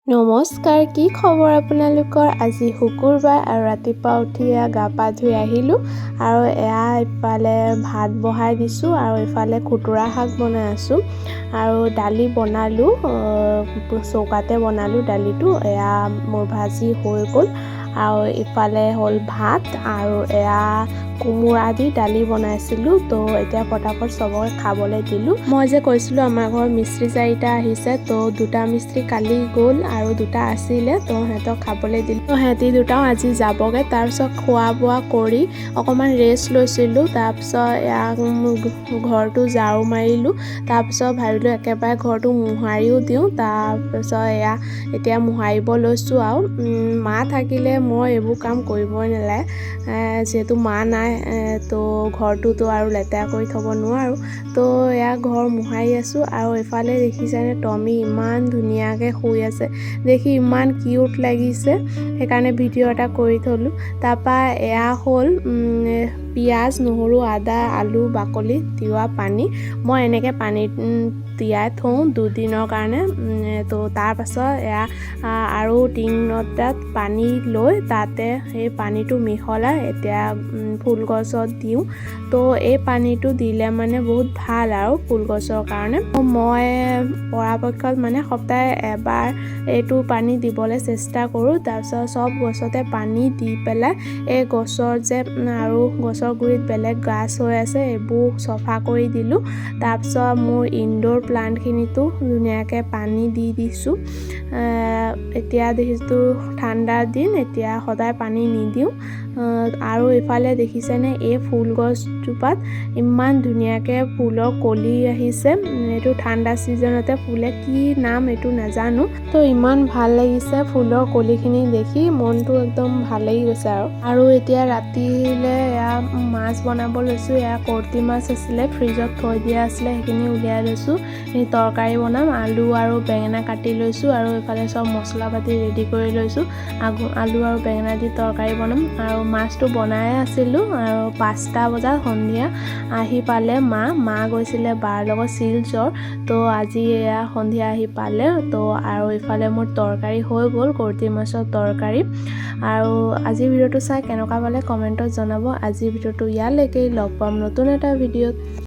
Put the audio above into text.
নমস্কাৰ, কি খবৰ আপোনালোকৰ? আজি শুকুৰবাৰ আৰু ৰাতিপুৱা উঠি গা পা ধুই আহিলোঁ আৰু ইফালে ভাত বহাই দিছোঁ আৰু ইফালে খুতুৰা শাক বনাই আছোঁ আৰু দালি বনালোঁ, চৌকাতে বনালোঁ দালিটো। মোৰ ভাজি হৈ গ'ল আৰু ইফালে হ'ল ভাত আৰু কোমোৰা দি দালি বনাইছিলোঁ। তো এতিয়া পটাপট চবকে খাবলৈ দিলোঁ। মই যে কৈছিলোঁ আমাৰ ঘৰত মিস্ত্ৰী 4টা আহিছে, তো 2টা মিস্ত্ৰী কালি গ'ল আৰু 2টা আছিলে, তো সিহঁতক খাবলৈ দিলোঁ। তো সিহঁতি 2টাও আজি যাবগৈ। তাৰপিছত খোৱা বোৱা কৰি অকণমান ৰেষ্ট লৈছিলোঁ। তাৰপিছত ঘৰটো ঝাৰু মাৰিলোঁ। তাৰপিছত ভাবিলোঁ একেবাৰে ঘৰটো মোহাৰিও দিওঁ। তাৰপিছত এতিয়া মোহাৰিব লৈছোঁ আৰু মা থাকিলে মই এইবোৰ কাম কৰিবই নালাগে, যিহেতু মা নাই। তো ঘৰটোতো আৰু লেতেৰা কৰি থ'ব নোৱাৰোঁ। তো ঘৰ মোহাৰি আছোঁ আৰু এইফালে দেখিছেনে টমি ইমান ধুনীয়াকৈ শুই আছে, দেখি ইমান কিউট লাগিছে, সেইকাৰণে ভিডিঅ' এটা কৰি থ'লোঁ। তাৰপৰা হ'ল পিঁয়াজ, নহৰু, আদা, আলু বাকলি তিওৱা পানী। মই এনেকৈ পানীত তিয়াই থওঁ 2 দিনৰ কাৰণে। তো তাৰপাছত আৰু টিঙত পানী লৈ তাতে সেই পানীটো মিহলাই এতিয়া ফুলগছত দিওঁ। তো এই পানীটো দিলে মানে বহুত ভাল আৰু ফুলগছৰ কাৰণে। মই পৰাপক্ষত মানে সপ্তাহে এবাৰ এইটো পানী দিবলৈ চেষ্টা কৰোঁ। তাৰপিছত চব গছতে পানী দি পেলাই এই গছৰ আৰু গছৰ গুৰিত বেলেগ গাছ হৈ আছে এইবোৰ চফা কৰি দিলোঁ। তাৰপিছত মোৰ ইনডোৰ প্লাণ্টখিনিতো ধুনীয়াকৈ পানী দি দিছোঁ। এতিয়া দেখিছোঁ ঠাণ্ডাৰ দিন, এতিয়া সদায় পানী নিদিওঁ। আৰু ইফালে দেখিছেনে এই ফুল গছজোপাত ইমান ধুনীয়াকৈ ফুলৰ কলি আহিছে। এইটো ঠাণ্ডা ছিজনতে ফুলে, কি নাম এইটো নাজানো। তো ইমান ভাল লাগিছে ফুলৰ কলিখিনি দেখি, মনটো একদম ভাল লাগি গৈছে আৰু এতিয়া ৰাতিলৈ মাছ বনাব লৈছোঁ। কৰ্টি মাছ আছিলে, ফ্ৰিজত থৈ দিয়া আছিলে, সেইখিনি উলিয়াই লৈছোঁ। এই তৰকাৰী বনাম, আলু আৰু বেঙেনা কাটি লৈছোঁ আৰু এইফালে চব মছলা পাতি ৰেডি কৰি লৈছোঁ। আলু আৰু বেঙেনা দি তৰকাৰী বনাম আৰু মাছটো বনাই আছিলোঁ আৰু 5টা বজাত সন্ধিয়া আহি পালে মা গৈছিলে বাৰ লগত শিলচৰ। তো আজি সন্ধিয়া আহি পালে। তো আৰু ইফালে মোৰ তৰকাৰী হৈ গ'ল, কৰ্টি মাছৰ তৰকাৰী। আৰু আজিৰ ভিডিঅ'টো চাই কেনেকুৱা পালে কমেণ্টত জনাব। আজিৰ ভিডিঅ'টো ইয়ালৈকে, লগ পাম নতুন এটা ভিডিঅ'ত।